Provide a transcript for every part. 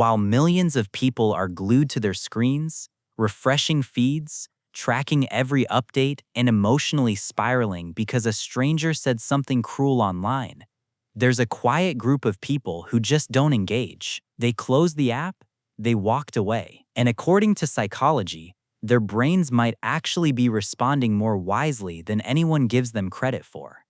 while millions of people are glued to their screens, refreshing feeds, tracking every update, and emotionally spiraling because a stranger said something cruel online. There's a quiet group of people who just don't engage. They close the app, they walked away. And according to psychology, their brains might actually be responding more wisely than anyone gives them credit for.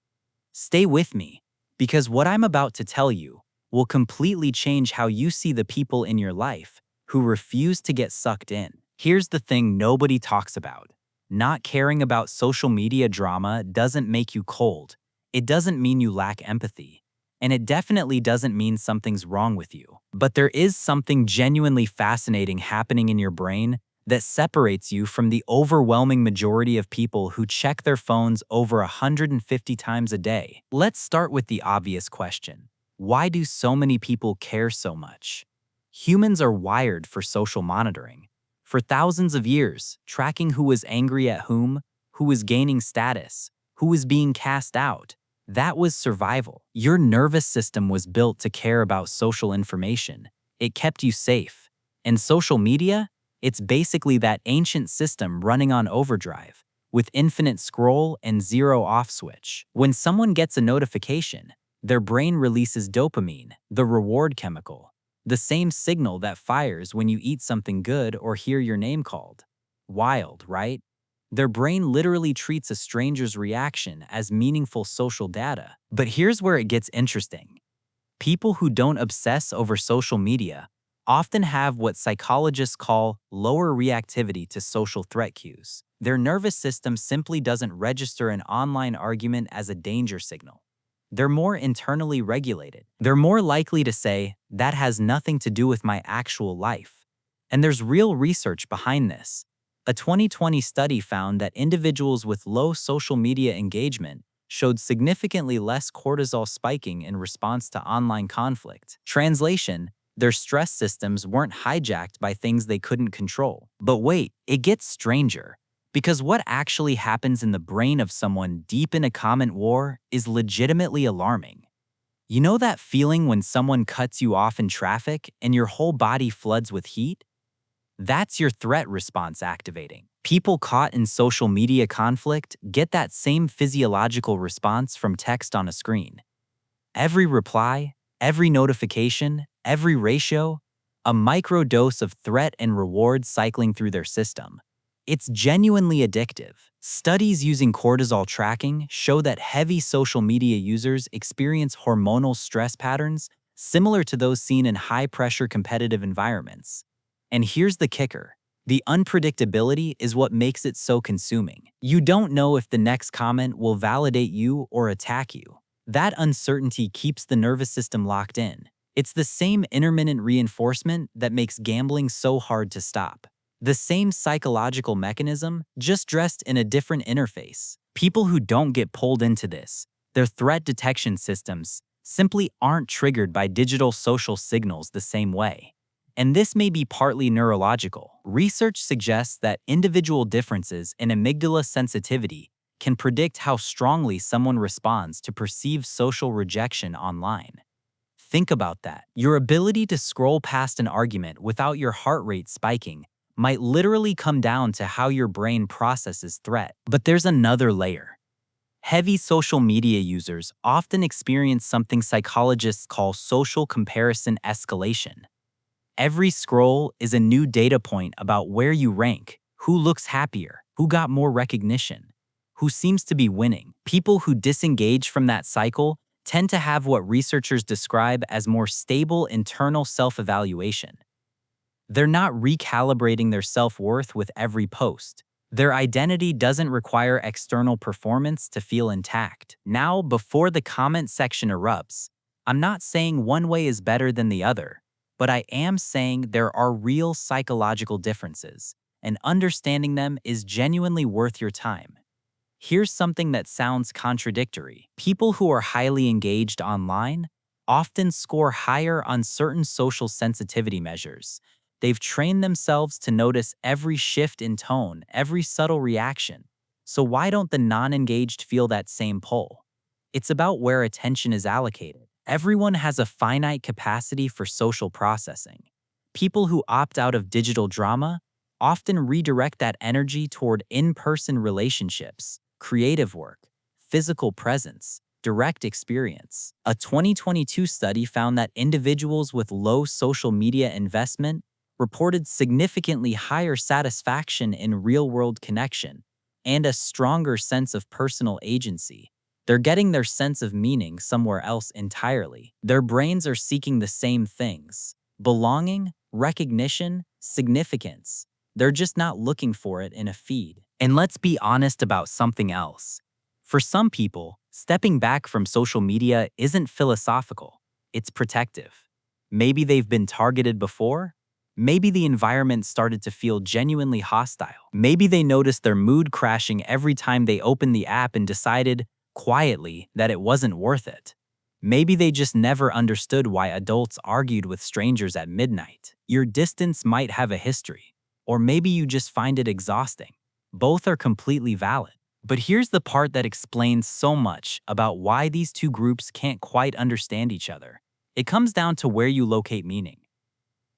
Stay with me, because what I'm about to tell you will completely change how you see the people in your life who refuse to get sucked in. Here's the thing nobody talks about. Not caring about social media drama doesn't make you cold. It doesn't mean you lack empathy. And it definitely doesn't mean something's wrong with you. But there is something genuinely fascinating happening in your brain that separates you from the overwhelming majority of people who check their phones over 150 times a day. Let's start with the obvious question. Why do so many people care so much? Humans are wired for social monitoring. For thousands of years, tracking who was angry at whom, who was gaining status, who was being cast out, that was survival. Your nervous system was built to care about social information. It kept you safe. And social media? It's basically that ancient system running on overdrive, with infinite scroll and zero off switch. When someone gets a notification, their brain releases dopamine, the reward chemical, the same signal that fires when you eat something good or hear your name called. Wild, right? Their brain literally treats a stranger's reaction as meaningful social data. But here's where it gets interesting. People who don't obsess over social media often have what psychologists call lower reactivity to social threat cues. Their nervous system simply doesn't register an online argument as a danger signal. They're more internally regulated. They're more likely to say, that has nothing to do with my actual life. And there's real research behind this. A 2020 study found that individuals with low social media engagement showed significantly less cortisol spiking in response to online conflict. Translation: their stress systems weren't hijacked by things they couldn't control. But wait, it gets stranger. Because what actually happens in the brain of someone deep in a comment war is legitimately alarming. You know that feeling when someone cuts you off in traffic and your whole body floods with heat? That's your threat response activating. People caught in social media conflict get that same physiological response from text on a screen. Every reply, every notification, every ratio, a microdose of threat and reward cycling through their system. It's genuinely addictive. Studies using cortisol tracking show that heavy social media users experience hormonal stress patterns similar to those seen in high-pressure competitive environments. And here's the kicker. The unpredictability is what makes it so consuming. You don't know if the next comment will validate you or attack you. That uncertainty keeps the nervous system locked in. It's the same intermittent reinforcement that makes gambling so hard to stop. The same psychological mechanism, just dressed in a different interface. People who don't get pulled into this, their threat detection systems, simply aren't triggered by digital social signals the same way. And this may be partly neurological. Research suggests that individual differences in amygdala sensitivity can predict how strongly someone responds to perceived social rejection online. Think about that. Your ability to scroll past an argument without your heart rate spiking might literally come down to how your brain processes threat. But there's another layer. Heavy social media users often experience something psychologists call social comparison escalation. Every scroll is a new data point about where you rank, who looks happier, who got more recognition, who seems to be winning. People who disengage from that cycle tend to have what researchers describe as more stable internal self-evaluation. They're not recalibrating their self-worth with every post. Their identity doesn't require external performance to feel intact. Now, before the comment section erupts, I'm not saying one way is better than the other, but I am saying there are real psychological differences, and understanding them is genuinely worth your time. Here's something that sounds contradictory. People who are highly engaged online often score higher on certain social sensitivity measures. They've trained themselves to notice every shift in tone, every subtle reaction. So why don't the non-engaged feel that same pull? It's about where attention is allocated. Everyone has a finite capacity for social processing. People who opt out of digital drama often redirect that energy toward in-person relationships, creative work, physical presence, direct experience. A 2022 study found that individuals with low social media investment reported significantly higher satisfaction in real-world connection and a stronger sense of personal agency. They're getting their sense of meaning somewhere else entirely. Their brains are seeking the same things: belonging, recognition, significance. They're just not looking for it in a feed. And let's be honest about something else. For some people, stepping back from social media isn't philosophical, it's protective. Maybe they've been targeted before. Maybe the environment started to feel genuinely hostile. Maybe they noticed their mood crashing every time they opened the app and decided, quietly, that it wasn't worth it. Maybe they just never understood why adults argued with strangers at midnight. Your distance might have a history, or maybe you just find it exhausting. Both are completely valid. But here's the part that explains so much about why these two groups can't quite understand each other. It comes down to where you locate meaning.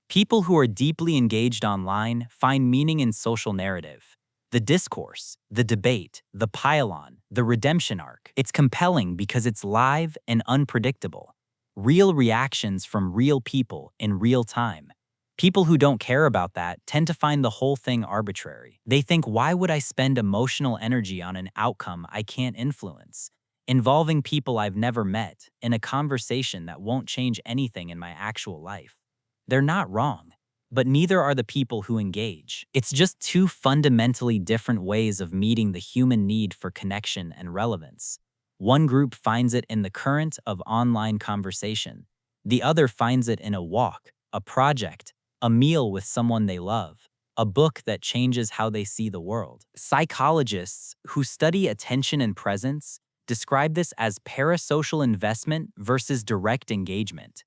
People who are deeply engaged online find meaning in social narrative. The discourse, the debate, the pile-on, the redemption arc. It's compelling because it's live and unpredictable. Real reactions from real people in real time. People who don't care about that tend to find the whole thing arbitrary. They think, why would I spend emotional energy on an outcome I can't influence, involving people I've never met in a conversation that won't change anything in my actual life? They're not wrong, but neither are the people who engage. It's just two fundamentally different ways of meeting the human need for connection and relevance. One group finds it in the current of online conversation. The other finds it in a walk, a project, a meal with someone they love, a book that changes how they see the world. Psychologists who study attention and presence describe this as parasocial investment versus direct engagement.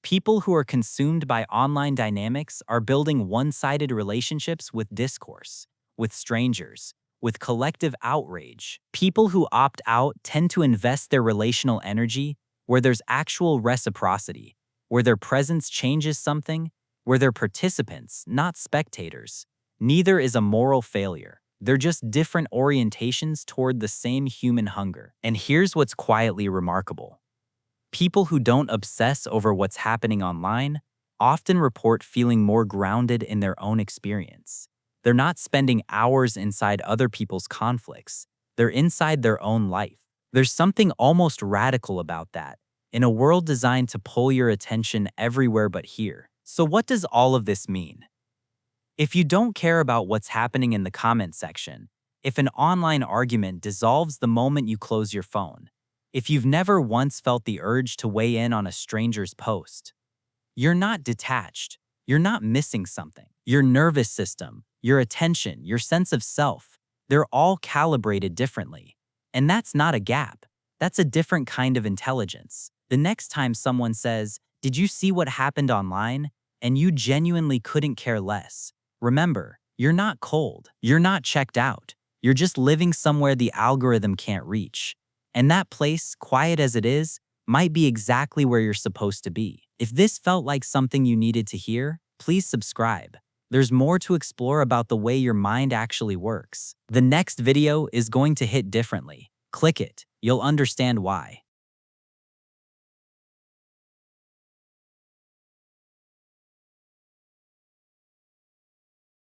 People who are consumed by online dynamics are building one-sided relationships with discourse, with strangers, with collective outrage. People who opt out tend to invest their relational energy where there's actual reciprocity, where their presence changes something, where they're participants, not spectators. Neither is a moral failure. They're just different orientations toward the same human hunger. And here's what's quietly remarkable. People who don't obsess over what's happening online often report feeling more grounded in their own experience. They're not spending hours inside other people's conflicts. They're inside their own life. There's something almost radical about that, in a world designed to pull your attention everywhere but here. So what does all of this mean? If you don't care about what's happening in the comment section, if an online argument dissolves the moment you close your phone, if you've never once felt the urge to weigh in on a stranger's post, you're not detached. You're not missing something. Your nervous system, your attention, your sense of self, they're all calibrated differently. And that's not a gap. That's a different kind of intelligence. The next time someone says, "Did you see what happened online?" and you genuinely couldn't care less, remember, you're not cold. You're not checked out. You're just living somewhere the algorithm can't reach. And that place, quiet as it is, might be exactly where you're supposed to be. If this felt like something you needed to hear, please subscribe. There's more to explore about the way your mind actually works. The next video is going to hit differently. Click it. You'll understand why.